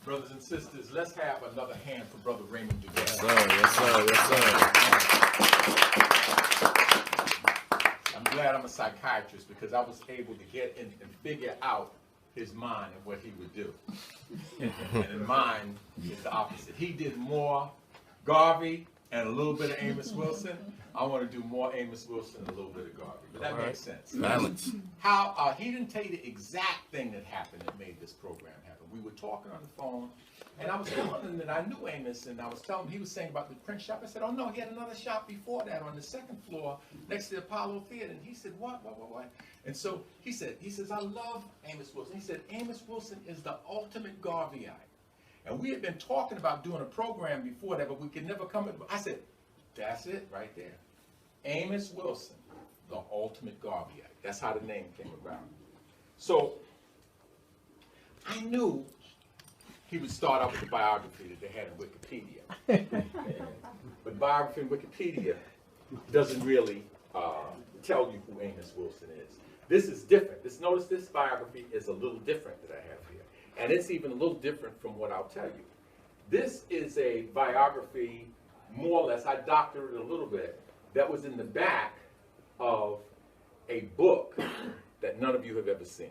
Brothers and sisters, let's have another hand for Brother Raymond Duval. Yes, sir. Yes, sir. Yes, sir. I'm glad I'm a psychiatrist because I was able to get in and figure out his mind and what he would do. And in mine is the opposite. He did more Garvey and a little bit of Amos Wilson. I want to do more Amos Wilson and a little bit of Garvey. But that makes sense. Balance. How he didn't tell you the exact thing that happened that made this program happen. We were talking on the phone, and I was telling him that I knew Amos, and I was telling him, he was saying about the print shop. I said, oh no, he had another shop before that on the second floor next to the Apollo Theater. And he said, what? And so he says, I love Amos Wilson. He said, Amos Wilson is the ultimate Garveyite. And we had been talking about doing a program before that, but we could never come. I said, that's it right there. Amos Wilson, the ultimate Garveyite. That's how the name came about. So I knew he would start out with the biography that they had in Wikipedia. But biography in Wikipedia doesn't really tell you who Amos Wilson is. This is different. Notice this biography is a little different that I have here. And it's even a little different from what I'll tell you. This is a biography, more or less, I doctored it a little bit, that was in the back of a book that none of you have ever seen.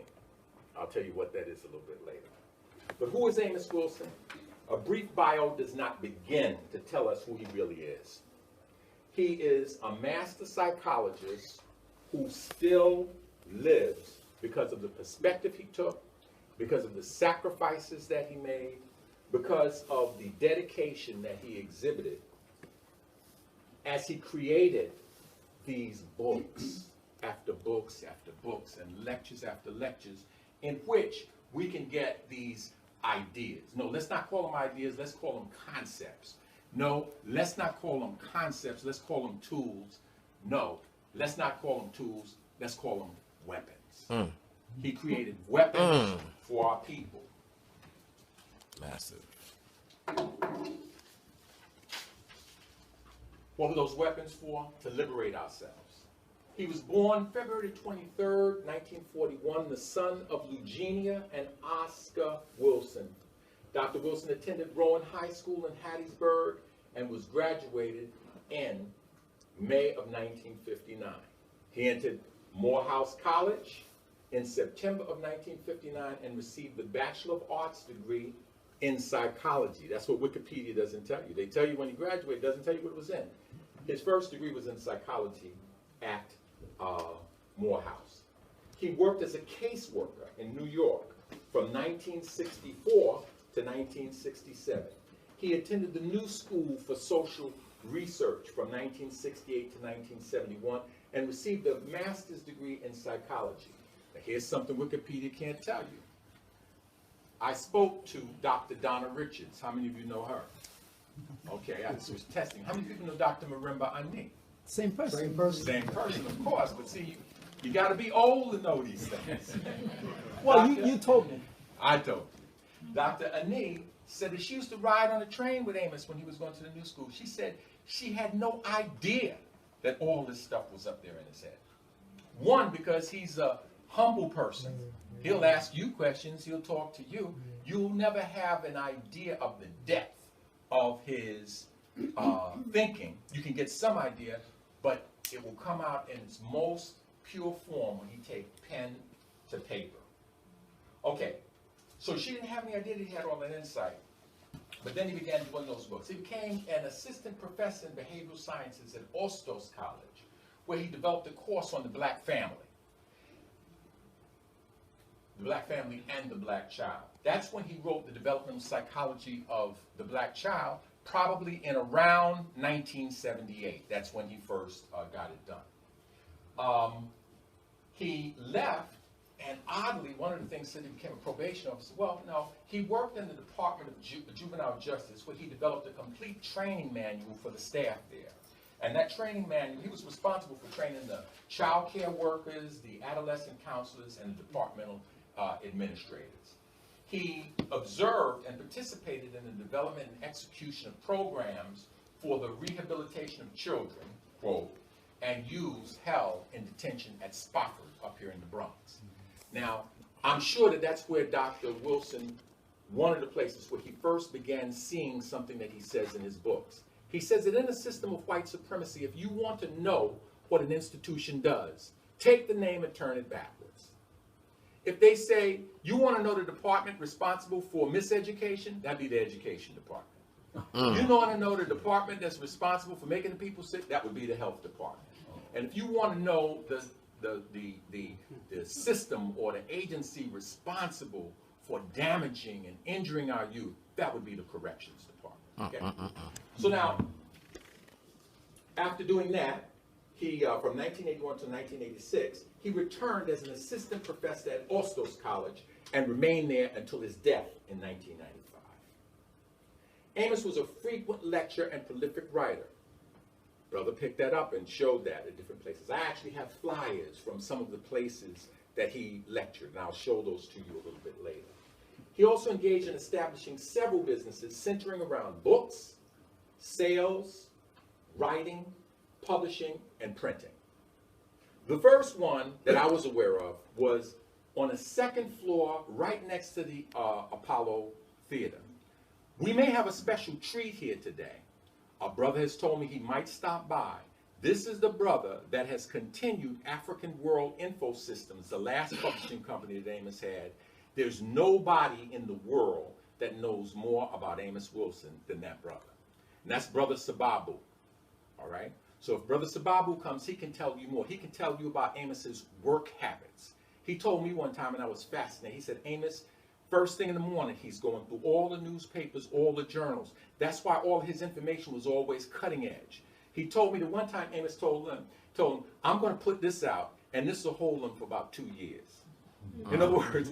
I'll tell you what that is a little bit later. But who is Amos Wilson? A brief bio does not begin to tell us who he really is. He is a master psychologist who still lives because of the perspective he took, because of the sacrifices that he made, because of the dedication that he exhibited as he created these books after books after books and lectures after lectures in which we can get these ideas. No, let's not call them ideas, let's call them concepts. No, let's not call them concepts, let's call them tools. No, let's not call them tools, let's call them weapons. He created weapons for our people. Massive. What were those weapons for? To liberate ourselves. He was born February 23rd, 1941, the son of Eugenia and Oscar Wilson. Dr. Wilson attended Rowan High School in Hattiesburg and was graduated in May of 1959. He entered Morehouse College in September of 1959 and received the Bachelor of Arts degree in psychology. That's what Wikipedia doesn't tell you. They tell you when he graduated, it doesn't tell you what it was in. His first degree was in psychology at Morehouse. He worked as a caseworker in New York from 1964 to 1967. He attended the New School for Social Research from 1968 to 1971 and received a master's degree in psychology. Now, here's something Wikipedia can't tell you. I spoke to Dr. Donna Richards. How many of you know her? Okay, I was testing. How many people know Dr. Marimba Ani? Same person. Same person. Same person, of course. But see, you got to be old to know these things. Well, you told me. I told you. Dr. Ani said that she used to ride on a train with Amos when he was going to the New School. She said she had no idea that all this stuff was up there in his head. One, because he's a humble person. He'll ask you questions. He'll talk to you. You'll never have an idea of the depth of his thinking. You can get some idea, but it will come out in its most pure form when you take pen to paper. Okay, so she didn't have any idea that he had all that insight. But then he began doing those books. He became an assistant professor in behavioral sciences at Ostos College, where he developed a course on the black family. The black family and the black child. That's when he wrote the developmental psychology of the black child, probably in around 1978. That's when he first got it done. He left, and oddly, one of the things that he became a probation officer, well, no, he worked in the Department of Juvenile Justice, where he developed a complete training manual for the staff there. And that training manual, he was responsible for training the child care workers, the adolescent counselors, and the departmental administrators. He observed and participated in the development and execution of programs for the rehabilitation of children, quote, and youths held in detention at Spofford up here in the Bronx. Now, I'm sure that that's where Dr. Wilson one of the places where he first began seeing something that he says in his books. He says that in a system of white supremacy, if you want to know what an institution does, take the name and turn it backwards. If they say, you want to know the department responsible for miseducation, that'd be the education department. You want to know the department that's responsible for making the people sick, that would be the health department. And if you want to know the system or the agency responsible for damaging and injuring our youth, that would be the corrections department. Okay? So now, after doing that, he, from 1981 to 1986, he returned as an assistant professor at Ostos College and remained there until his death in 1995. Amos was a frequent lecturer and prolific writer. Brother picked that up and showed that at different places. I actually have flyers from some of the places that he lectured, and I'll show those to you a little bit later. He also engaged in establishing several businesses centering around books, sales, writing, publishing, and printing. The first one that I was aware of was on the second floor right next to the Apollo Theater. We may have a special treat here today. A brother has told me he might stop by. This is the brother that has continued African World Info Systems, the last publishing company that Amos had. There's nobody in the world that knows more about Amos Wilson than that brother. And that's Brother Sababu, all right? So if Brother Sababu comes, he can tell you more. He can tell you about Amos's work habits. He told me one time, and I was fascinated. He said, Amos, first thing in the morning, he's going through all the newspapers, all the journals. That's why all his information was always cutting edge. He told me that one time Amos told him, I'm going to put this out, and this will hold him for about 2 years. In other words,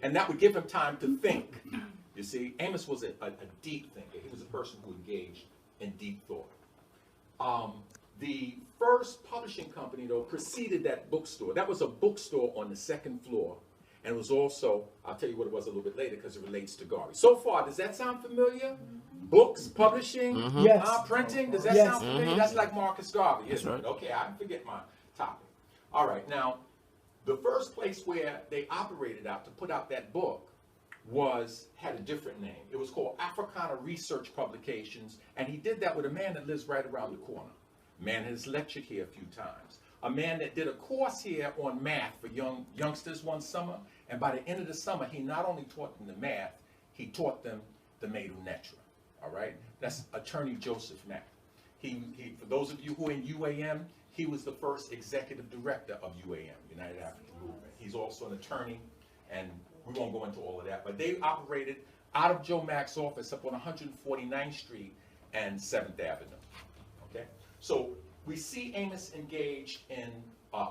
and that would give him time to think. You see, Amos was a deep thinker. He was a person who engaged in deep thought. The first publishing company, though, preceded that bookstore. That was a bookstore on the second floor. And it was also, I'll tell you what it was a little bit later because it relates to Garvey. So far, does that sound familiar? Books, publishing, Yes. Printing, does that Yes. sound familiar? That's like Marcus Garvey, isn't That's it? Okay, I forget my topic. All right, now, the first place where they operated out to put out that book had a different name. It was called Africana Research Publications, and he did that with a man that lives right around the corner. A man has lectured here a few times. A man that did a course here on math for youngsters one summer, and by the end of the summer, he not only taught them the math, he taught them the Medu Netra, all right? That's Attorney Joseph Mack. For those of you who are in UAM, he was the first executive director of UAM, United African Movement. He's also an attorney, and we won't go into all of that, but they operated out of Joe Mack's office up on 149th Street and 7th Avenue, okay? So we see Amos engaged in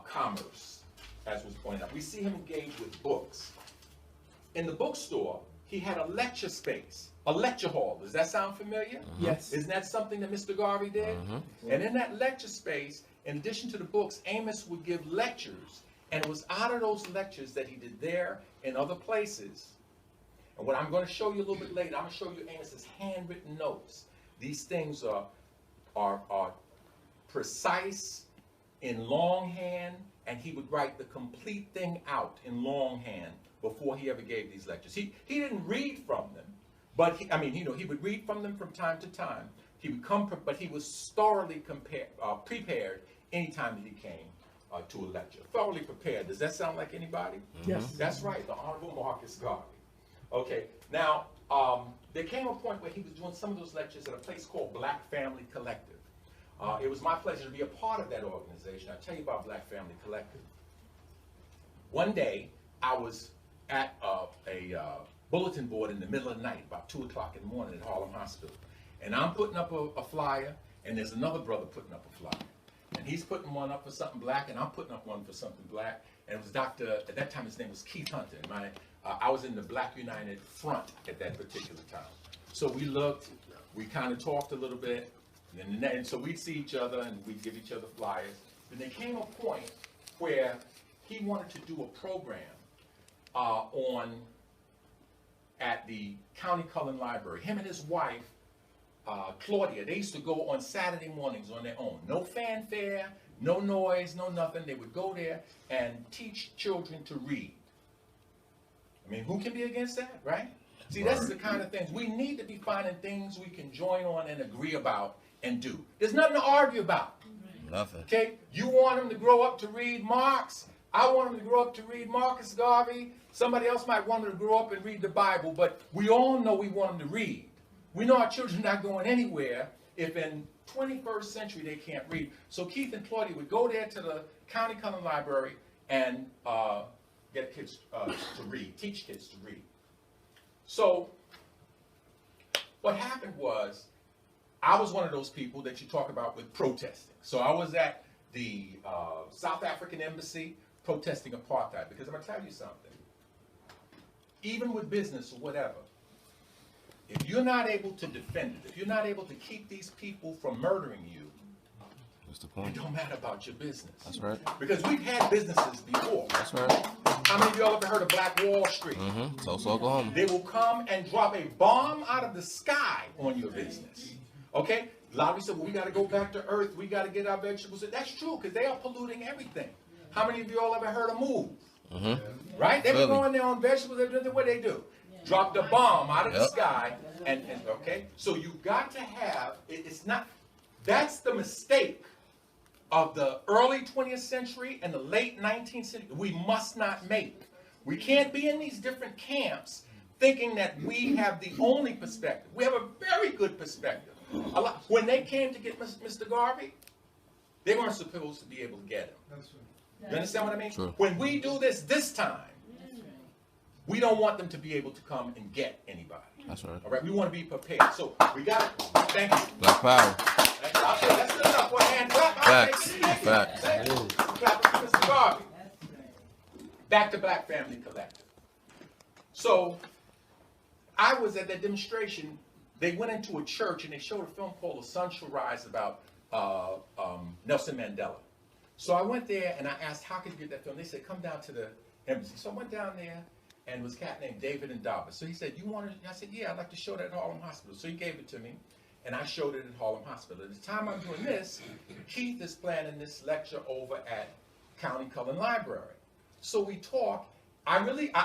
commerce, as was pointed out. We see him engaged with books. In the bookstore, he had a lecture space, a lecture hall. Does that sound familiar? Yes. Isn't that something that Mr. Garvey did? And in that lecture space, in addition to the books, Amos would give lectures. And it was out of those lectures that he did there and other places. And what I'm going to show you a little bit later, I'm going to show you Amos's handwritten notes. These things are precise in longhand, and he would write the complete thing out in longhand before he ever gave these lectures. He didn't read from them, but he would read from them from time to time. He would come, but he was thoroughly prepared anytime that he came to a lecture. Thoroughly prepared. Does that sound like anybody? Yes. That's right, the Honorable Marcus Garvey. Okay, now, there came a point where he was doing some of those lectures at a place called Black Family Collective. It was my pleasure to be a part of that organization. I'll tell you about Black Family Collective. One day, I was at a bulletin board in the middle of the night, about 2 o'clock in the morning at Harlem Hospital. And I'm putting up a flyer, and there's another brother putting up a flyer. And he's putting one up for something black, and I'm putting up one for something black. And it was at that time his name was Keith Hunter. I was in the Black United Front at that particular time. So we looked, we kind of talked a little bit, and so we'd see each other and we'd give each other flyers. Then there came a point where he wanted to do a program at the County Cullen Library. Him and his wife, Claudia, they used to go on Saturday mornings on their own. No fanfare, no noise, no nothing. They would go there and teach children to read. I mean, who can be against that, right? See, that's the kind of things, we need to be finding things we can join on and agree about and do. There's nothing to argue about. Nothing. Okay? You want them to grow up to read Marx. I want them to grow up to read Marcus Garvey. Somebody else might want them to grow up and read the Bible, but we all know we want them to read. We know our children are not going anywhere if in 21st century they can't read. So Keith and Claudia would go there to the County Cullen Library and get kids to read, teach kids to read. So what happened was, I was one of those people that you talk about with protesting. So I was at the South African Embassy protesting apartheid, because I'm going to tell you something. Even with business or whatever, if you're not able to defend it, if you're not able to keep these people from murdering you, What's the it point? don't matter about your business. That's right. Because we've had businesses before. That's right. How many of y'all ever heard of Black Wall Street? Mm-hmm. Tulsa, Oklahoma. They will come and drop a bomb out of the sky on your business. Okay? A lot of you said, well, we got to go back to earth. We got to get our vegetables. That's true, because they are polluting everything. How many of you all ever heard of Move? Mm-hmm. Right? They've been Really? growing their own vegetables. They've done what they do. Drop the bomb out of the sky. And okay? So you've got to have, it's not, that's the mistake of the early 20th century and the late 19th century. We must not make. We can't be in these different camps thinking that we have the only perspective. We have a very good perspective. When they came to get Mr. Garvey, they weren't supposed to be able to get him. That's right. You understand what I mean? True. When we do this time, we don't want them to be able to come and get anybody. That's right. All right? We want to be prepared. So we got it. Thank you. Black power. Thank you. I'll say that's good enough. One hand clap. Facts. Thank you. Facts. Thank you. Clap for Mr. Garvey. Back to Black Family Collective. So I was at that demonstration. They went into a church and they showed a film called The Sun Shall Rise about Nelson Mandela. So I went there and I asked, how could you get that film? They said, come down to the embassy. So I went down there and it was a cat named David Ndaba. So he said, you want to? I said, yeah, I'd like to show that at Harlem Hospital. So he gave it to me and I showed it at Harlem Hospital. At the time I'm doing this, Keith is planning this lecture over at County Cullen Library. So we talk. I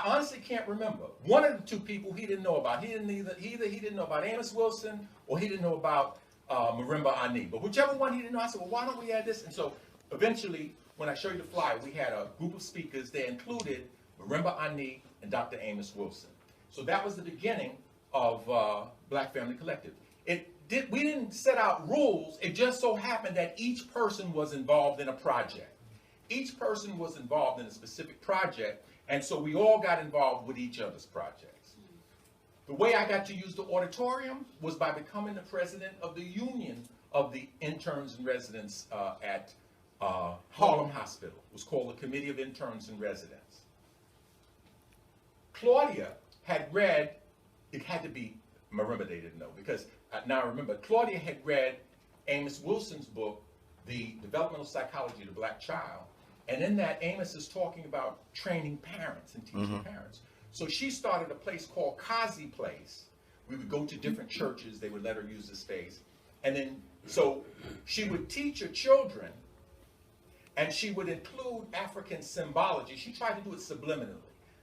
honestly can't remember. One of the two people he didn't know about. He didn't know about Amos Wilson or he didn't know about Marimba Ani. But whichever one he didn't know, I said, well, why don't we add this? And so eventually, when I show you the flyer, we had a group of speakers. They included Marimba Ani and Dr. Amos Wilson. So that was the beginning of Black Family Collective. We didn't set out rules. It just so happened that each person was involved in a project. Each person was involved in a specific project, and so we all got involved with each other's projects. The way I got to use the auditorium was by becoming the president of the union of the interns and residents at Harlem Hospital. It was called the Committee of Interns and Residents. Claudia had read, it had to be Marimba, they didn't know, because now I remember, Claudia had read Amos Wilson's book, The Developmental Psychology of the Black Child, and in that Amos is talking about training parents and teaching parents. So she started a place called Kazi Place. We would go to different churches, they would let her use the space, and then, so she would teach her children, and she would include African symbology. She tried to do it subliminally.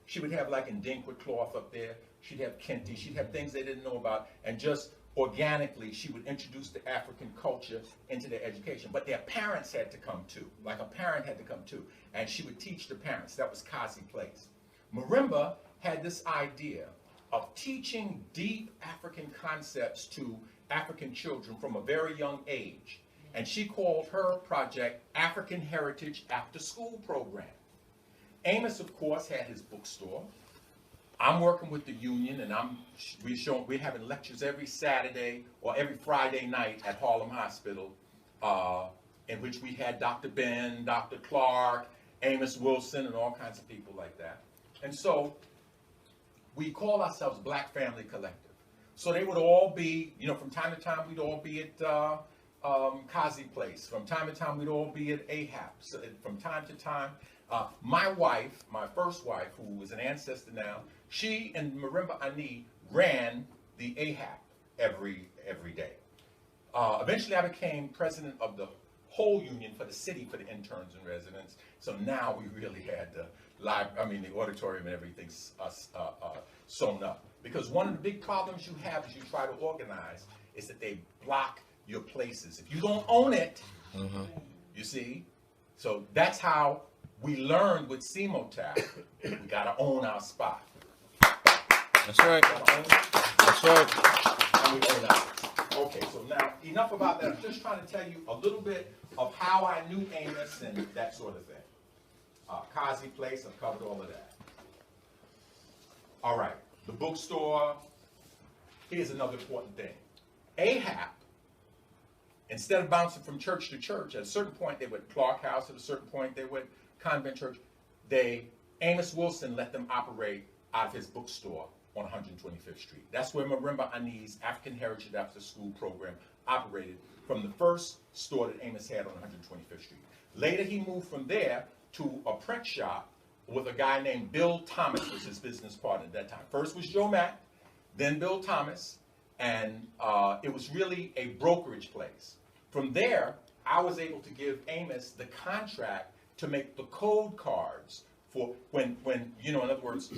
She would have like Ndinkwa cloth up there. She'd have kente. She'd have things they didn't know about. And just organically, she would introduce the African culture into their education. But their parents had to come too. Like a parent had to come too. And she would teach the parents. That was Kazi Place. Marimba had this idea of teaching deep African concepts to African children from a very young age. And she called her project African Heritage After School Program. Amos, of course, had his bookstore. I'm working with the union, and we're having lectures every Saturday or every Friday night at Harlem Hospital, in which we had Dr. Ben, Dr. Clark, Amos Wilson, and all kinds of people like that. And so we call ourselves Black Family Collective. So they would all be, from time to time, we'd all be at Kazi Place. From time to time, we'd all be at AHAP. So from time to time, my wife, my first wife, who is an ancestor now, she and Marimba Ani ran the AHAP every day. Eventually, I became president of the whole union for the city for the interns and residents. So now we really had the auditorium and everything sewn up. Because one of the big problems you have as you try to organize is that they block your places. If you don't own it, you see, so that's how we learned with CMOTAP. We got to own our spot. That's right. That's right. And we own ours. Okay, so now enough about that. I'm just trying to tell you a little bit of how I knew Amos and that sort of thing. Kazi Place, I've covered all of that. All right, the bookstore. Here's another important thing. AHAP, instead of bouncing from church to church, at a certain point they went Clark House, at a certain point they went Convent Church. Amos Wilson let them operate out of his bookstore on 125th Street. That's where Marimba Ani's African Heritage After School program operated from the first store that Amos had on 125th Street. Later he moved from there to a print shop with a guy named Bill Thomas was his business partner at that time. First was Joe Mack, then Bill Thomas, and it was really a brokerage place. From there, I was able to give Amos the contract to make the code cards for when you know, in other words,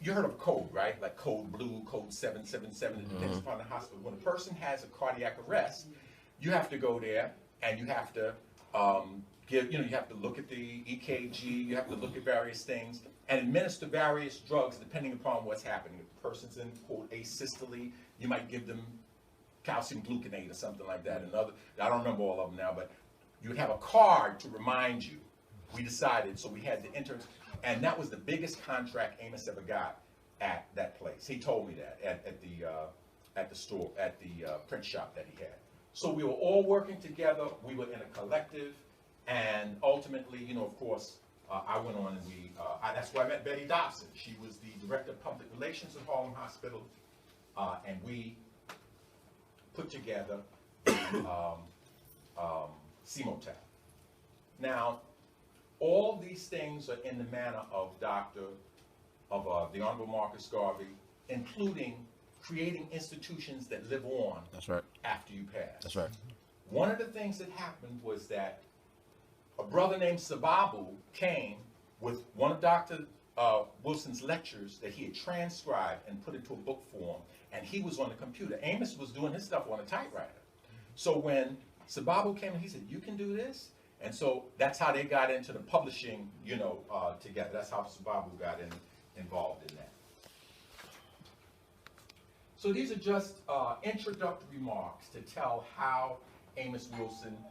you heard of code, right? Like code blue, code 777, it depends upon the hospital. When a person has a cardiac arrest, you have to go there and you have to you have to look at the EKG, you have to look at various things and administer various drugs depending upon what's happening. If the person's in, quote, asystole, you might give them calcium gluconate or something like that. Another, I don't remember all of them now, but you would have a card to remind you. We decided, so we had the interns, and that was the biggest contract Amos ever got at that place. He told me that at the store, at the print shop that he had. So we were all working together. We were in a collective, and ultimately, you know, of course, I went on and that's where I met Betty Dobson. She was the director of public relations at Harlem Hospital, and we put together CMOTAP. Now, all these things are in the manner of the Honorable Marcus Garvey, including creating institutions that live on That's right. after you pass. That's right. One of the things that happened was that a brother named Sababu came with one of Dr. Wilson's lectures that he had transcribed and put into a book form, and he was on the computer. Amos was doing his stuff on a typewriter. So when Sababu came in, he said, "You can do this?" And so that's how they got into the publishing, you know, together. That's how Sababu got involved in that. So these are just introductory remarks to tell how Amos Wilson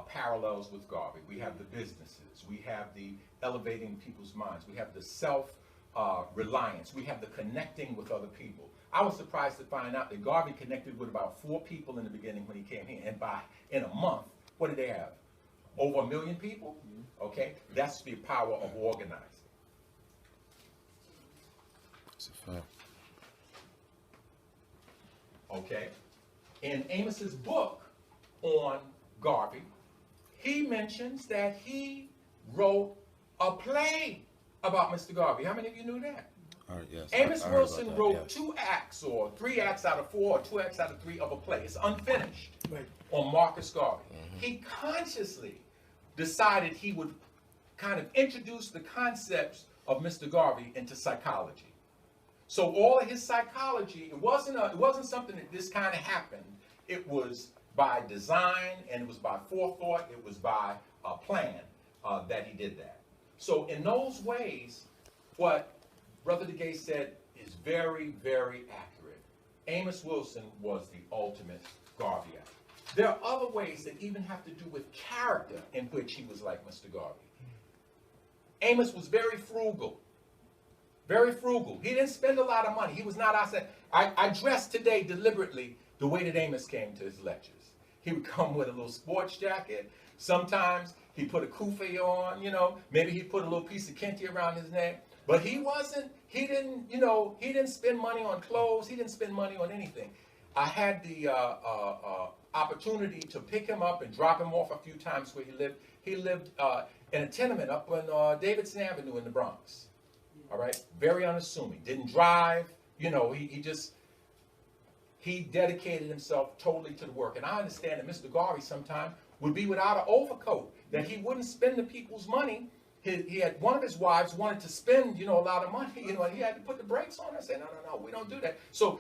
parallels with Garvey. We have the businesses. We have the elevating people's minds. We have the self-reliance. We have the connecting with other people. I was surprised to find out that Garvey connected with about 4 people in the beginning when he came here. And in a month, what did they have? Over 1 million people? Okay? That's the power of organizing. That's a fact. Okay? In Amos's book on Garvey, he mentions that he wrote a play about Mr. Garvey. How many of you knew that? All right, yes. Amos I heard Wilson about that, wrote yes. 2 acts or 3 acts out of 4 or 2 acts out of 3 of a play. It's unfinished Right. on Marcus Garvey. He consciously decided he would kind of introduce the concepts of Mr. Garvey into psychology. So all of his psychology, it wasn't something that just kind of happened. It was by design, and it was by forethought, it was by plan that he did that. So in those ways, what Brother DeGay said is very, very accurate. Amos Wilson was the ultimate Garveyite. There are other ways that even have to do with character in which he was like Mr. Garvey. Amos was very frugal. Very frugal. He didn't spend a lot of money. He was not outside. I dressed today deliberately the way that Amos came to his lectures. He would come with a little sports jacket. Sometimes he put a kufi on, you know. Maybe he put a little piece of kente around his neck. But he didn't spend money on clothes. He didn't spend money on anything. I had the opportunity to pick him up and drop him off a few times where he lived. He lived in a tenement up on Davidson Avenue in the Bronx. All right, very unassuming. Didn't drive. You know, he dedicated himself totally to the work. And I understand that Mr. Garvey sometime would be without an overcoat, that he wouldn't spend the people's money. he had one of his wives wanted to spend, a lot of money, and he had to put the brakes on. I said, no, we don't do that. So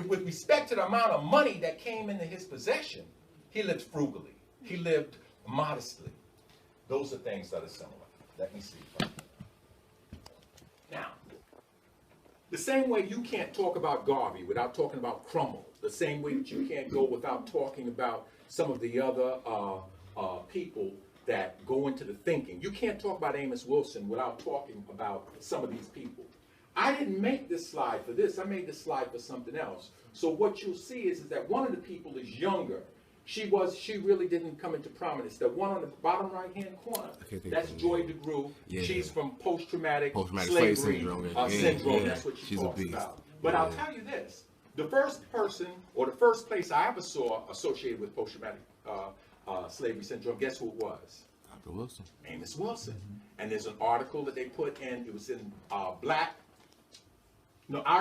with respect to the amount of money that came into his possession, he lived frugally. He lived modestly. Those are things that are similar. Let me see. Now, the same way you can't talk about Garvey without talking about Crummell, the same way that you can't go without talking about some of the other people that go into the thinking. You can't talk about Amos Wilson without talking about some of these people. I didn't make this slide for this. I made this slide for something else. So what you'll see is that one of the people is younger. She really didn't come into prominence. The one on the bottom right-hand corner, that's Joy DeGruy. Yeah. She's from post-traumatic slavery syndrome. That's what she talks about. But I'll tell you this. The first person, or the first place I ever saw associated with post-traumatic slavery syndrome, guess who it was? Dr. Wilson. Amos Wilson. And there's an article that they put in, it was in Our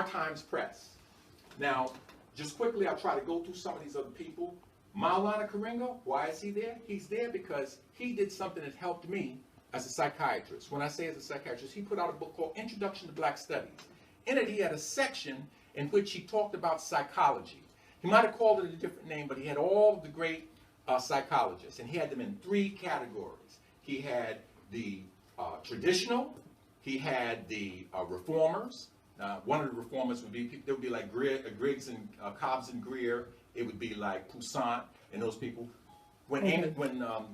Times Press. Now, just quickly, I'll try to go through some of these other people. Maulana Karenga, why is he there? He's there because he did something that helped me as a psychiatrist. When I say as a psychiatrist, he put out a book called Introduction to Black Studies. In it, he had a section in which he talked about psychology. He might have called it a different name, but he had all of the great psychologists, and he had them in 3 categories. He had the traditional, he had the reformers. One of the reformers would be like Griggs and Cobbs and Greer. It would be like Poussin and those people. When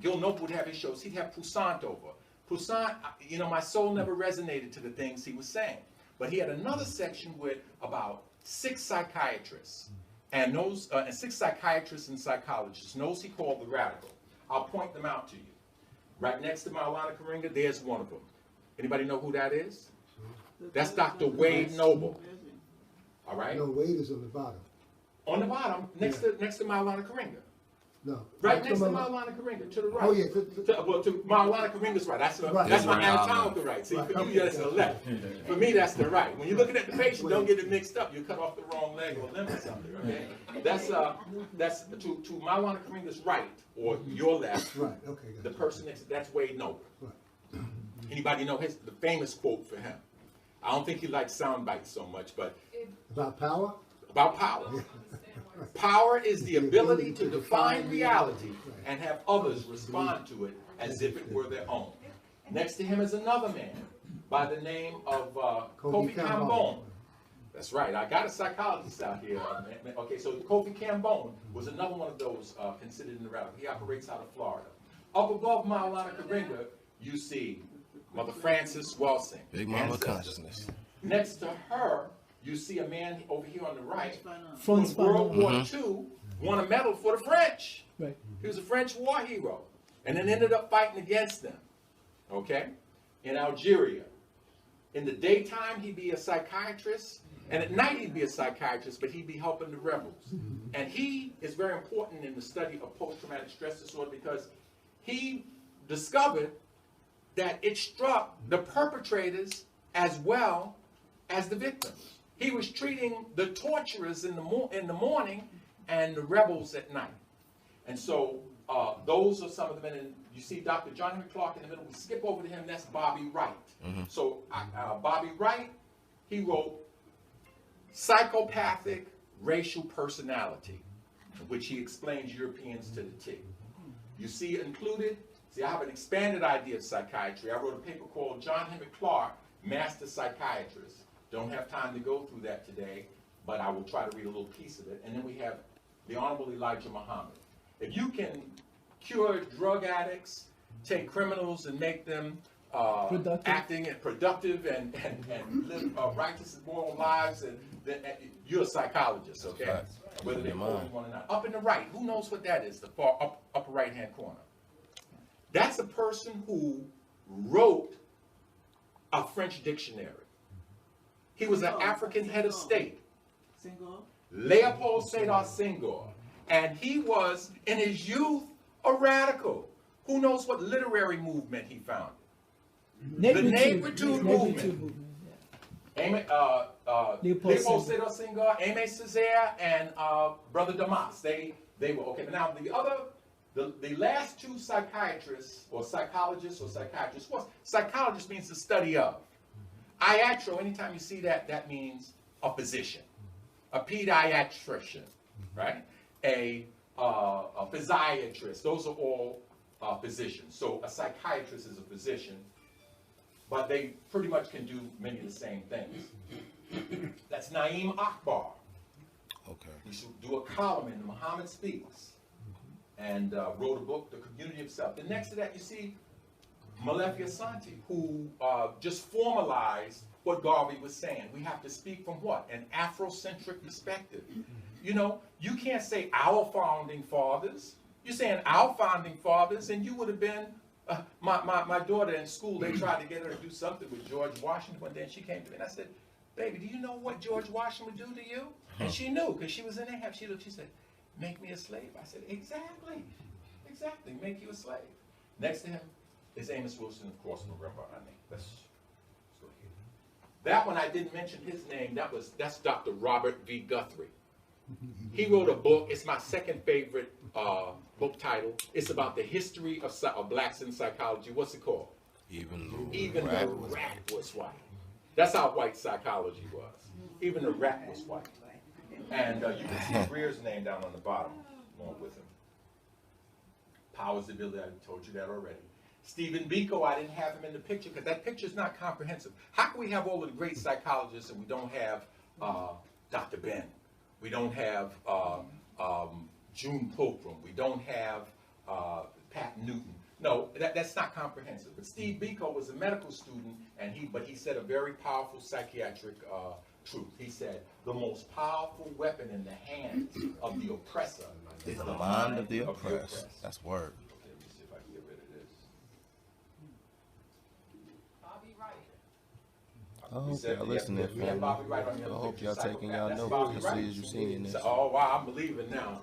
Gil Noble would have his shows, he'd have Poussin over. Poussin, my soul never resonated to the things he was saying. But he had another section with about 6 psychiatrists, and those 6 psychiatrists and psychologists, and those he called the radical. I'll point them out to you. Right next to Maulana Karenga, there's one of them. Anybody know who that is? That's Dr. Wade Noble. All right? No, Wade is on the bottom. On the bottom, next to Maulana Karenga. No. Right next to Maulana Karenga, to the right. Oh, yeah. To Maulana Karenga's right. That's my anatomical right. See, for you, that's the left. For me, that's the right. When you're looking at the patient, don't get it mixed up. You cut off the wrong leg or limb or something, okay? That's to Maulana Karenga's right, or your left. Right, okay. The person next to that's Wade Noble. Right. Anybody know the famous quote for him? I don't think he likes sound bites so much, but... About power? About power. Power is the ability to define reality and have others respond to it as if it were their own. Next to him is another man by the name of Kofi Kambon. That's right. I got a psychologist out here. Okay, so Kofi Kambon was another one of those considered in the radical. He operates out of Florida. Up above Maulana Karenga, you see Mother Frances Welsing. Big Mama Consciousness. Next to her, you see a man over here on the right who in World War II won a medal for the French. Right. He was a French war hero and then ended up fighting against them, okay, in Algeria. In the daytime, he'd be a psychiatrist, and at night he'd be a psychiatrist, but he'd be helping the rebels. And he is very important in the study of post-traumatic stress disorder because he discovered that it struck the perpetrators as well as the victims. He was treating the torturers in the morning and the rebels at night. And so those are some of them. And you see Dr. John Henry Clark in the middle. We skip over to him. That's Bobby Wright. So Bobby Wright, he wrote Psychopathic Racial Personality, in which he explains Europeans to the T. You see included, I have an expanded idea of psychiatry. I wrote a paper called John Henry Clark, Master Psychiatrist. Don't have time to go through that today, but I will try to read a little piece of it. And then we have the Honorable Elijah Muhammad. If you can cure drug addicts, take criminals and make them acting and productive and live righteous and moral lives, and you're a psychologist, okay? Whether they call you one or not. Up in the right, who knows what that is? The far upper right-hand corner. That's a person who wrote a French dictionary. He was an African head of state. Leopold Sédar Senghor. And he was, in his youth, a radical. Who knows what literary movement he founded? The Negritude movement. Leopold Sédar Senghor, Aimé Césaire, and Brother Damas. They were, okay. Now, the other The last two psychiatrists or psychologists was psychologist means the study of. Iatro, anytime you see that, that means a physician, a pediatrician, right? A physiatrist. Those are all physicians. So a psychiatrist is a physician, but they pretty much can do many of the same things. That's Naeem Akbar. Okay. He should do a column in Muhammad Speaks, and wrote a book, The Community of Self. Then next to that, you see Malefia Santi, who just formalized what Garvey was saying. We have to speak from what? An Afrocentric perspective. You know, you can't say our founding fathers. You're saying our founding fathers, and you would have been, my daughter in school, they tried to get her to do something with George Washington one day, and she came to me and I said, baby, do you know what George Washington would do to you? And she knew, because she was in there. She looked, she said, make me a slave. I said, exactly, exactly, make you a slave. Next to him is Amos Wilson, of course, November, I think. Let's go here. That one I didn't mention his name. That's Dr. Robert V. Guthrie. He wrote a book. It's my second favorite book title. It's about the history of blacks in psychology. What's it called? Even the rat was white. That's how white psychology was. Even the rat was white. And you can see Greer's name down on the bottom, along with him. Powers the ability, I told you that already. Stephen Biko, I didn't have him in the picture because that picture is not comprehensive. How can we have all of the great psychologists and we don't have Dr. Ben? We don't have June Pilgrim. We don't have Pat Newton. No, that's not comprehensive. But Steve Biko was a medical student, and he said a very powerful psychiatric truth. He said, the most powerful weapon in the hands of the oppressor is the mind of the oppressed. That's word. Okay, let me see if I can get rid of this. Bobby Wright. Oh, okay, I listen to We have Bobby Wright on the I other hope picture. y'all taking y'all That's notes Bobby as Wright. soon as you seeing this. Oh, wow, I'm believing now.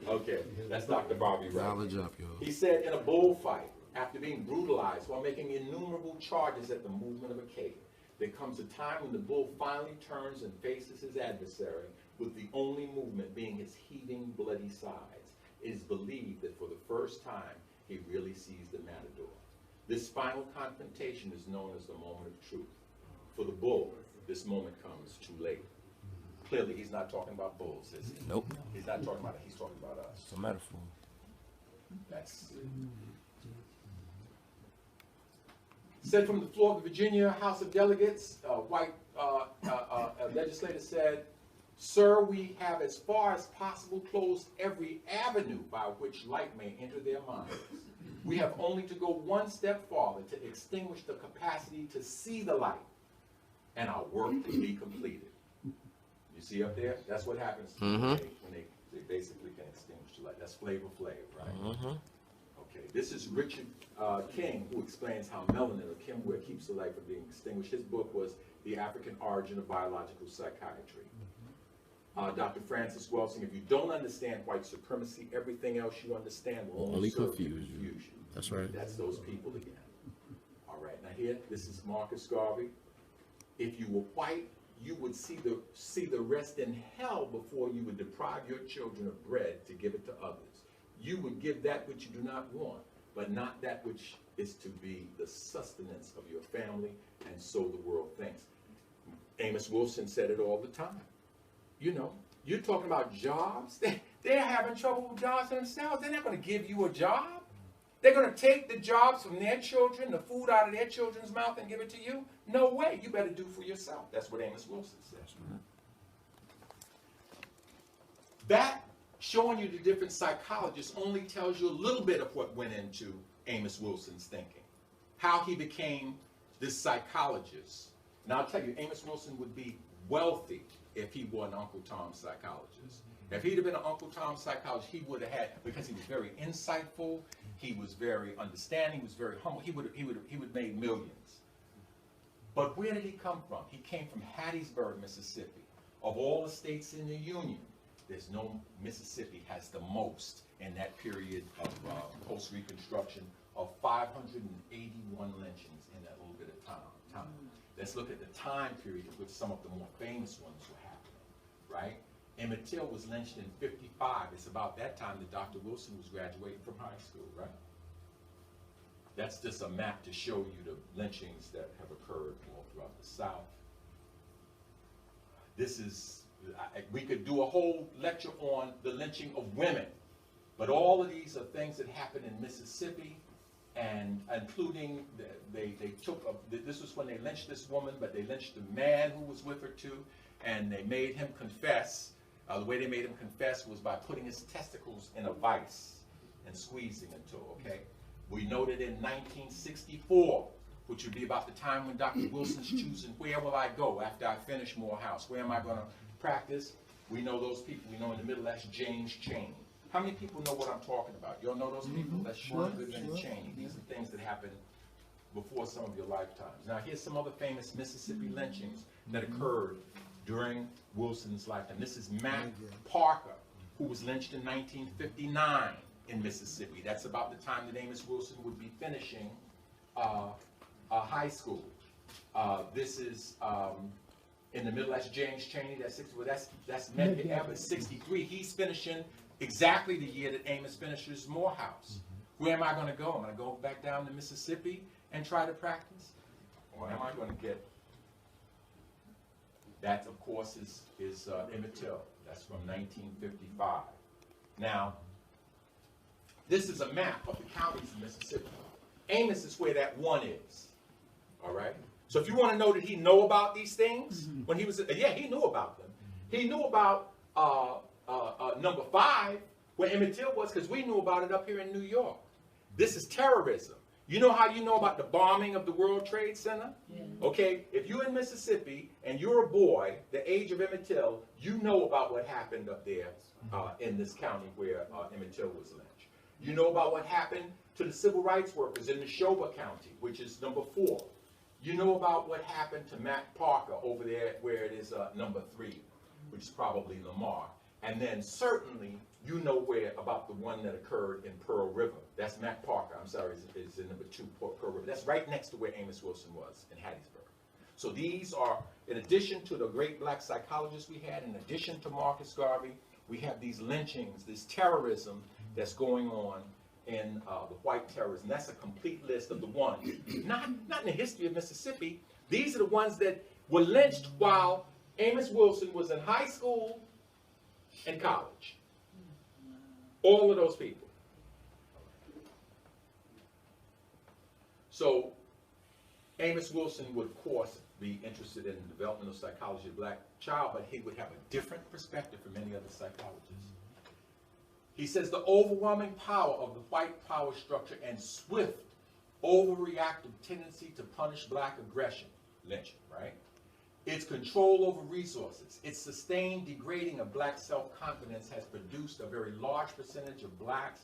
Okay, that's Dr. Bobby Wright. Knowledge up, yo. He said, in a bullfight, after being brutalized while making innumerable charges at the movement of a cave, there comes a time when the bull finally turns and faces his adversary, with the only movement being his heaving, bloody sides. It is believed that for the first time, he really sees the matador. This final confrontation is known as the moment of truth. For the bull, this moment comes too late. Clearly, he's not talking about bulls, is he? Nope. He's not talking about it. He's talking about us. It's a metaphor. That's said from the floor of the Virginia House of Delegates, a white legislator said, "Sir, we have as far as possible closed every avenue by which light may enter their minds. We have only to go one step farther to extinguish the capacity to see the light, and our work can be completed." You see up there? That's what happens when they basically can extinguish the light. That's Flavor Flav, right? Okay, this is Richard King, who explains how melanin or kimware keeps the light from being extinguished. His book was The African Origin of Biological Psychiatry. Dr. Francis Welsing, if you don't understand white supremacy, everything else you understand will only serve to confuse you. That's right. That's those people again. All right, now here, this is Marcus Garvey. If you were white, you would see the rest in hell before you would deprive your children of bread to give it to others. You would give that which you do not want, but not that which is to be the sustenance of your family, and so the world thinks. Amos Wilson said it all the time. You know, you're talking about jobs. They're having trouble with jobs themselves. They're not going to give you a job. They're going to take the jobs from their children, the food out of their children's mouth, and give it to you? No way. You better do for yourself. That's what Amos Wilson says. That, showing you the different psychologists, only tells you a little bit of what went into Amos Wilson's thinking, how he became this psychologist. And I'll tell you, Amos Wilson would be wealthy if he were an Uncle Tom psychologist. If he'd have been an Uncle Tom psychologist, he would have had, because he was very insightful, he was very understanding, he was very humble, he would have made millions. But where did he come from? He came from Hattiesburg, Mississippi. Of all the states in the Union, there's no Mississippi has the most in that period of post-Reconstruction of 581 lynchings in that little bit of time. Let's look at the time period in which some of the more famous ones were happening, right? Emmett Till was lynched in 55. It's about that time that Dr. Wilson was graduating from high school, right? That's just a map to show you the lynchings that have occurred all throughout the South. This is, we could do a whole lecture on the lynching of women, but all of these are things that happened in Mississippi, and including, they took, this was when they lynched this woman, but they lynched the man who was with her too, and they made him confess. The way they made him confess was by putting his testicles in a vice and squeezing until, okay? We know that in 1964, which would be about the time when Dr. Wilson's choosing, where will I go after I finish Morehouse? Where am I going to practice? We know those people. We know in the middle, that's James Cieng. How many people know what I'm talking about? You all know those people? That's Sean Goodman and Cieng. These are things that happened before some of your lifetimes. Now, here's some other famous Mississippi lynchings that occurred during Wilson's lifetime. This is Mac Parker, who was lynched in 1959 in Mississippi. That's about the time that Amos Wilson would be finishing high school. This is in the middle, that's James Chaney, that's 60, well, that's Medgar Evers, 63. He's finishing exactly the year that Amos finishes Morehouse. Where am I going to go? Am I going to go back down to Mississippi and try to practice? Or am I going to get, that of course is Emmett Till. That's from 1955. Now, this is a map of the counties in Mississippi. Amos is where that one is, all right? So if you want to know, did he know about these things when he was, yeah, he knew about them. He knew about number 5, where Emmett Till was, because we knew about it up here in New York. This is terrorism. You know how you know about the bombing of the World Trade Center? Yeah. Okay, if you're in Mississippi and you're a boy, the age of Emmett Till, you know about what happened up there in this county where Emmett Till was lynched. You know about what happened to the civil rights workers in Neshoba County, which is number 4. You know about what happened to Mac Parker over there where it is number 3, which is probably Lamar. And then certainly you know about the one that occurred in Pearl River. That's Mac Parker, I'm sorry, is in number 2, Pearl River. That's right next to where Amos Wilson was in Hattiesburg. So these are, in addition to the great black psychologists we had, in addition to Marcus Garvey, we have these lynchings, this terrorism that's going on in the white terrorism. That's a complete list of the ones. Not in the history of Mississippi. These are the ones that were lynched while Amos Wilson was in high school and college. All of those people. So Amos Wilson would, of course, be interested in the developmental psychology of the black child, but he would have a different perspective from many other psychologists. He says the overwhelming power of the white power structure and swift, overreactive tendency to punish black aggression, lynching, right? Its control over resources, its sustained degrading of black self-confidence has produced a very large percentage of blacks,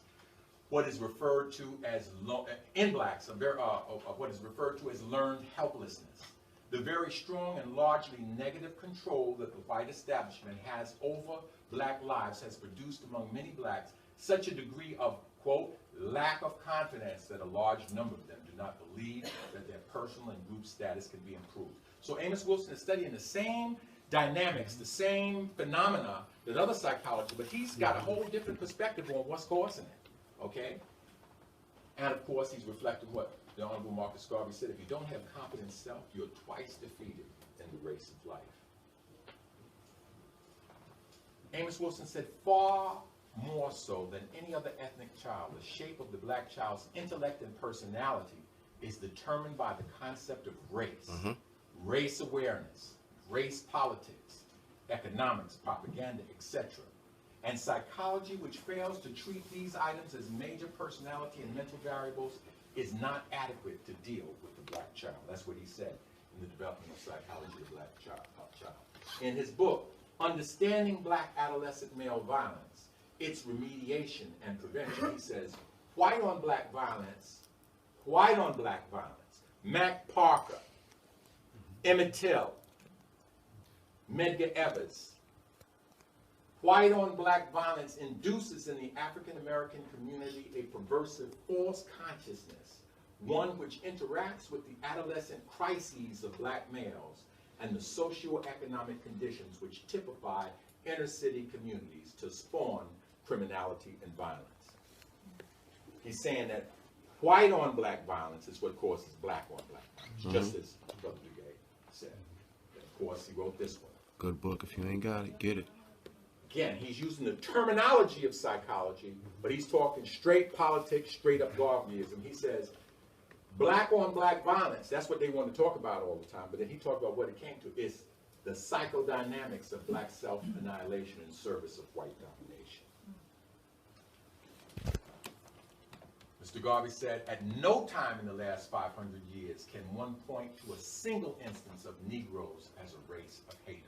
what is referred to as, what is referred to as learned helplessness. The very strong and largely negative control that the white establishment has over black lives has produced among many blacks such a degree of, quote, lack of confidence that a large number of them do not believe that their personal and group status can be improved. So Amos Wilson is studying the same dynamics, the same phenomena that other psychologists, but he's got a whole different perspective on what's causing it, okay? And of course, he's reflecting what the Honorable Marcus Garvey said: if you don't have confidence in self, you're twice defeated in the race of life. Amos Wilson said, far more so than any other ethnic child, the shape of the black child's intellect and personality is determined by the concept of race, race awareness, race politics, economics, propaganda, etc. And psychology, which fails to treat these items as major personality and mental variables, is not adequate to deal with the black child. That's what he said in the developmental psychology of the black child. In his book, Understanding Black Adolescent Male Violence, Its Remediation and Prevention, he says, white on black violence, Mac Parker, Emmett Till, Medgar Evers. White on black violence induces in the African American community a perversive false consciousness, one which interacts with the adolescent crises of black males and the socioeconomic conditions which typify inner city communities to spawn criminality and violence. He's saying that white on black violence is what causes black on black violence, just as Brother Duguay said. And of course, he wrote this one. Good book. If you ain't got it, get it. Again, he's using the terminology of psychology, but he's talking straight politics, straight up Garveyism. He says, black on black violence, that's what they want to talk about all the time, but then he talked about what it came to, is the psychodynamics of black self-annihilation in service of white domination. Mr. Garvey said, at no time in the last 500 years can one point to a single instance of Negroes as a race of haters.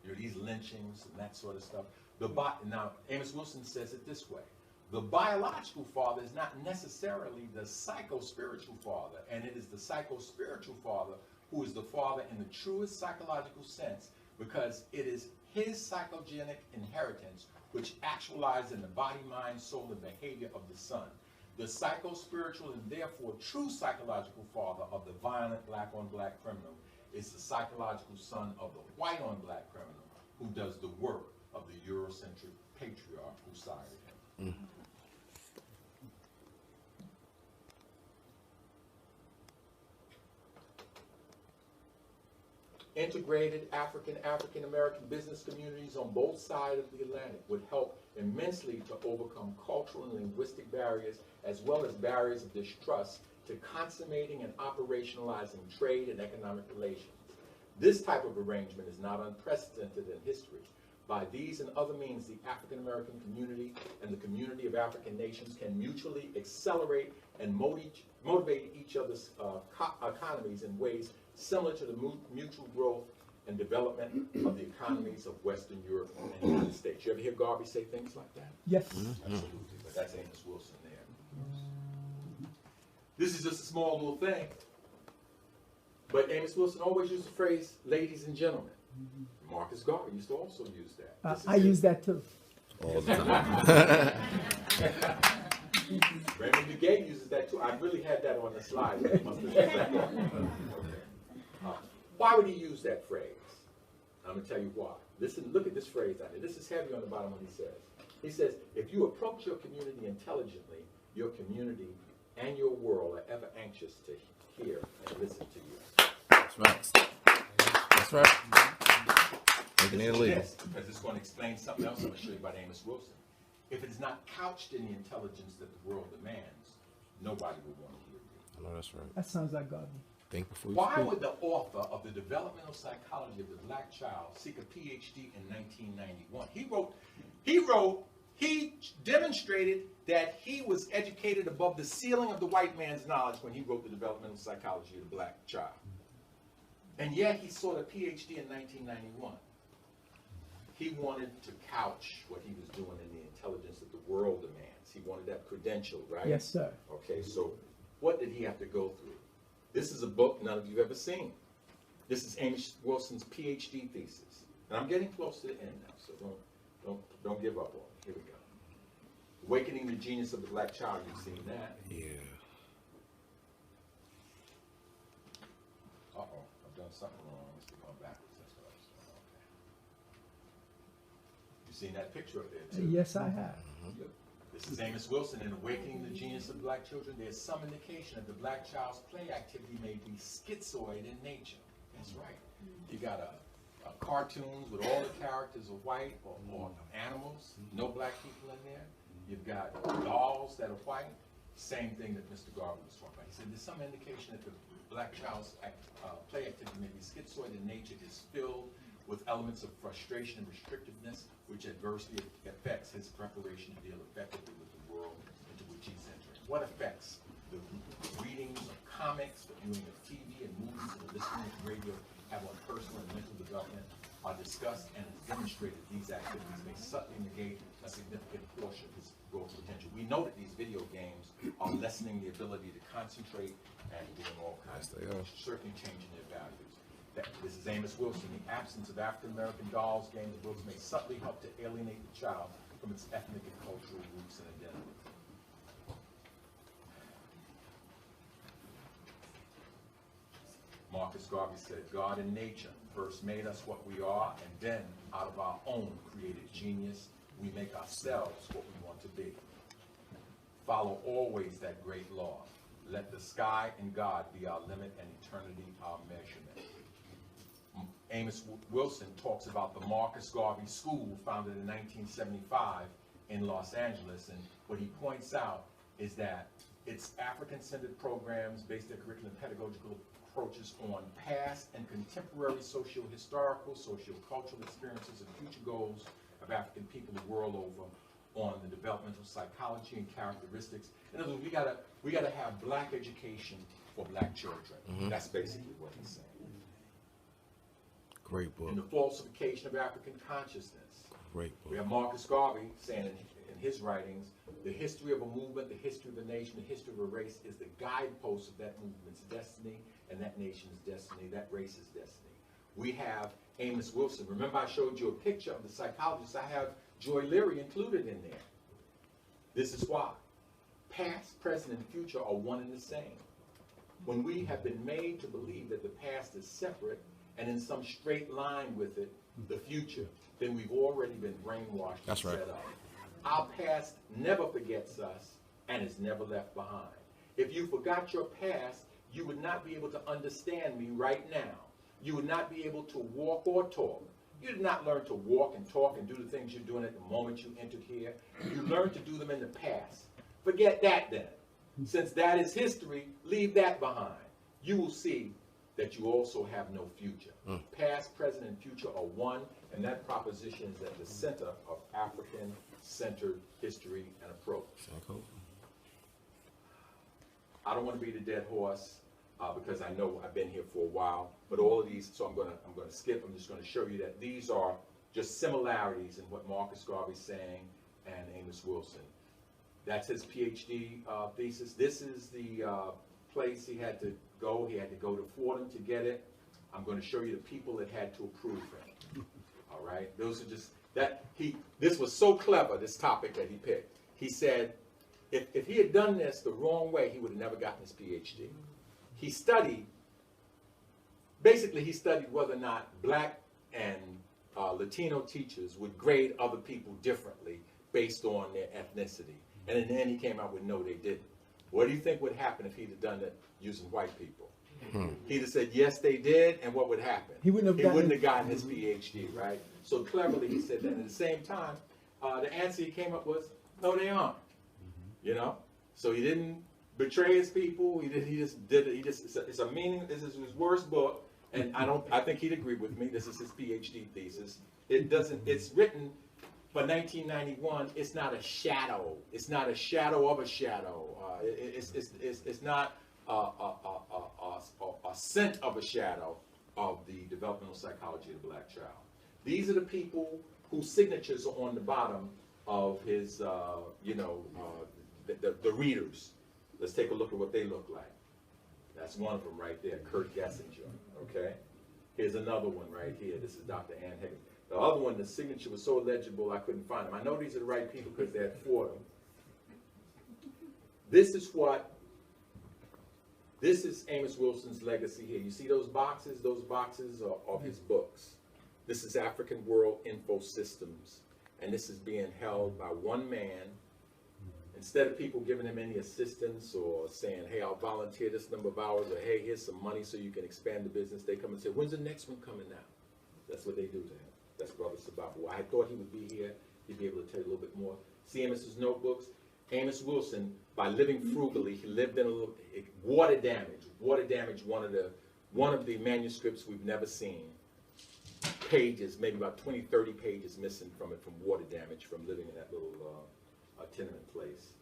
You know, these lynchings and that sort of stuff. Now, Amos Wilson says it this way. The biological father is not necessarily the psycho-spiritual father, and it is the psycho-spiritual father who is the father in the truest psychological sense, because it is his psychogenic inheritance which actualizes in the body, mind, soul, and behavior of the son. The psycho-spiritual and therefore true psychological father of the violent black-on-black criminal is the psychological son of the white-on-black criminal who does the work of the Eurocentric patriarch who sired him. Integrated African-American business communities on both sides of the Atlantic would help immensely to overcome cultural and linguistic barriers, as well as barriers of distrust to consummating and operationalizing trade and economic relations. This type of arrangement is not unprecedented in history. By these and other means, the African-American community and the community of African nations can mutually accelerate and motivate each other's economies in ways similar to the mutual growth and development of the economies of Western Europe and the United States. You ever hear Garvey say things like that? Yes. Absolutely, but that's Amos Wilson there. This is just a small little thing, but Amos Wilson always used the phrase, ladies and gentlemen. Marcus Garvey used to also use that. I use that too. All the time. Raymond Duguay uses that too. I really had that on the slide. But he must have said that. Okay. Why would he use that phrase? I'm going to tell you why. Listen, look at this phrase out here. This is heavy on the bottom when he says. He says, if you approach your community intelligently, your community and your world are ever anxious to hear and listen to you. That's right. That's right. Making it illegal. Yes, because it's going to explain something else I'm going to show you about Amos Wilson. If it is not couched in the intelligence that the world demands, nobody will want to hear you. I know that's right. That sounds like Garvey. Think before you Why speak. would the author of the developmental psychology of the black child seek a PhD in 1991? He demonstrated that he was educated above the ceiling of the white man's knowledge when he wrote the developmental psychology of the black child. And yet he sought a PhD in 1991. He wanted to couch what he was doing in the intelligence that the world demands. He wanted that credential, right? Yes, sir. Okay, so what did he have to go through? This is a book none of you have ever seen. This is Amos Wilson's PhD thesis. And I'm getting close to the end now, so don't give up on it. Here we go. Awakening the Genius of the Black Child, you've seen that. Yeah. Uh-oh, I've done something wrong. Let's be going backwards. That's what I was doing. Okay. You've seen that picture up there, too? Yes, I have. Yep. This is Amos Wilson in Awakening the Genius of Black Children. There's some indication that the black child's play activity may be schizoid in nature. That's right. You got a cartoons with all the characters are white or animals, no black people in there. You've got dolls that are white. Same thing that Mr. Garvey was talking about. He said there's some indication that the black child's play activity may be schizoid in nature, is filled with elements of frustration and restrictiveness, which adversely affects his preparation to deal effectively with the world into which he's entering. What affects the readings of comics, the viewing of TV and movies, and the listening to radio have on personal and mental development are discussed and demonstrated these activities may subtly negate a significant portion of his growth potential. We know that these video games are lessening the ability to concentrate and doing all kinds of things, certainly changing their values. This is Amos Wilson. The absence of African-American dolls, games, and books may subtly help to alienate the child from its ethnic and cultural roots and identity. Marcus Garvey said, God and nature, first made us what we are, and then out of our own created genius, we make ourselves what we want to be. Follow always that great law. Let the sky and God be our limit and eternity our measurement. Amos Wilson talks about the Marcus Garvey School, founded in 1975 in Los Angeles, and what he points out is that it's African-centered programs based their curriculum and pedagogical approaches on past and contemporary socio-historical, socio-cultural experiences and future goals of African people the world over, on the developmental psychology and characteristics. In other words, we gotta have black education for black children. That's basically what he's saying. Great book. And the falsification of African consciousness. Great We book. have Marcus Garvey saying in his writings, the history of a movement, the history of a nation, the history of a race is the guidepost of that movement's destiny and that nation's destiny, that race's destiny. We have Amos Wilson. Remember I showed you a picture of the psychologist. I have Joy Leary included in there. This is why. Past, present, and future are one and the same. When we have been made to believe that the past is separate and in some straight line with it, the future, then we've already been brainwashed That's and right. set up. Our past never forgets us and is never left behind. If you forgot your past, you would not be able to understand me right now. You would not be able to walk or talk. You did not learn to walk and talk and do the things you're doing at the moment you entered here. You learned to do them in the past. Forget that then. Since that is history, leave that behind. You will see that you also have no future. Past, present, and future are one, and that proposition is at the center of African-centered history and approach. I don't want to be the dead horse because I know I've been here for a while, but all of these, so I'm going to skip. I'm just going to show you that these are just similarities in what Marcus Garvey's saying and Amos Wilson. That's his PhD thesis. This is the place he had to go. He had to go to Fordham to get it. I'm going to show you the people that had to approve him. All right, those are just that this was so clever, this topic that he picked. He said if he had done this the wrong way, he would have never gotten his PhD. He studied, basically he studied whether or not black and Latino teachers would grade other people differently based on their ethnicity. And in the end he came out with no, they didn't. What do you think would happen if he'd have done it using white people? He'd have said, yes, they did, and what would happen? He wouldn't have gotten his PhD, right? So cleverly he said that. And at the same time, the answer he came up was, no, they aren't. You know? So he didn't betray his people. He just did it. It's a meaning. This is his worst book, and I think he'd agree with me. This is his PhD thesis. It's written for 1991. It's not a shadow. It's not a shadow of a shadow. It's not a scent of a shadow of the developmental psychology of the black child. These are the people whose signatures are on the bottom of his, the readers. Let's take a look at what they look like. That's one of them right there, Kurt Gessinger, okay? Here's another one right here. This is Dr. Ann Higgins. The other one, the signature was so illegible I couldn't find them. I know these are the right people because they're at Fordham. This is Amos Wilson's legacy here. You see those boxes? Those boxes are of his books. This is African World Info Systems, and this is being held by one man. Instead of people giving him any assistance or saying, hey, I'll volunteer this number of hours, or hey, here's some money so you can expand the business, they come and say, when's the next one coming out? That's what they do to him. That's Brother Sababu. I thought he would be here. He'd be able to tell you a little bit more. See Amos's notebooks? Amos Wilson, by living frugally, he lived in a little water damage, one of the manuscripts we've never seen. Pages, maybe about 20, 30 pages missing from it from water damage from living in that little tenement place.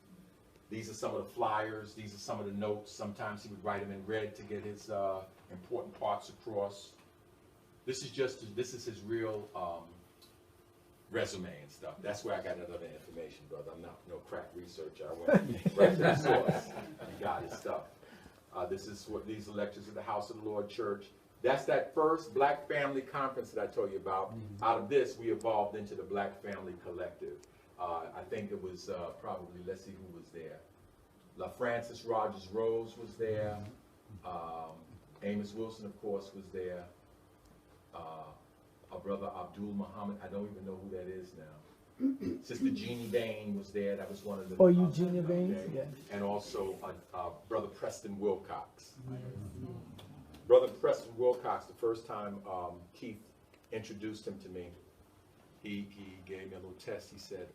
These are some of the flyers. These are some of the notes. Sometimes he would write them in red to get his important parts across. This is his real resume and stuff. That's where I got that other information, brother. I'm not no crack researcher. I went right to the source and got his stuff. This is what these are lectures at the House of the Lord Church. That's that first Black Family Conference that I told you about. Out of this, we evolved into the Black Family Collective. I think it was probably, let's see who was there. La Francis Rogers Rose was there. Amos Wilson, of course, was there. our brother Abdul Muhammad, I don't even know who that is now. Sister Jeannie Bain was there, that was one of the. Oh, Eugenia Baines, okay. yeah. And also, Brother Preston Wilcox. Brother Preston Wilcox, the first time Keith introduced him to me, he gave me a little test. He said,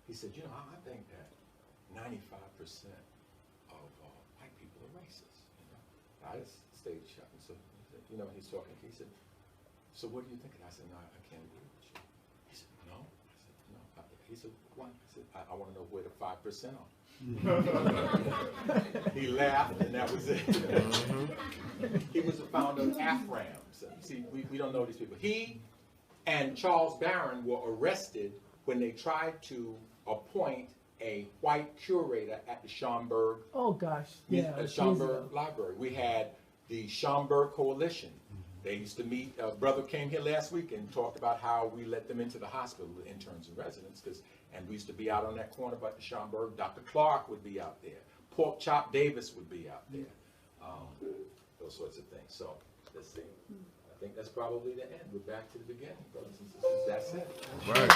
you know, I think that 95% of white people are racist. You know, I just stayed shut. And so, you know, he's talking. He said, "So what do you think?" I said, "No, I can't agree with you." He said, "No." I said, "No." He said, "Why?" I said, "I want to know where the 5% are." He laughed, and that was it. He was the founder of AFRAMS. See, we don't know these people. He and Charles Barron were arrested when they tried to appoint a white curator at the Schomburg, Oh gosh, yeah. Schomburg Library. We had the Schomburg Coalition. They used to meet. Brother came here last week and talked about how we let them into the hospital, the interns and residents, and we used to be out on that corner by the Schomburg. Dr. Clark would be out there. Pork Chop Davis would be out there. Those sorts of things. So let's see. I think that's probably the end. We're back to the beginning, brothers and sisters. That's it. Right.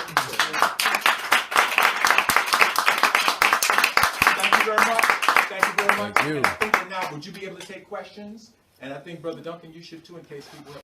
Thank you very much. Thank you very much. Thank you. And I think that now, would you be able to take questions? And I think, Brother Duncan, you should too, in case people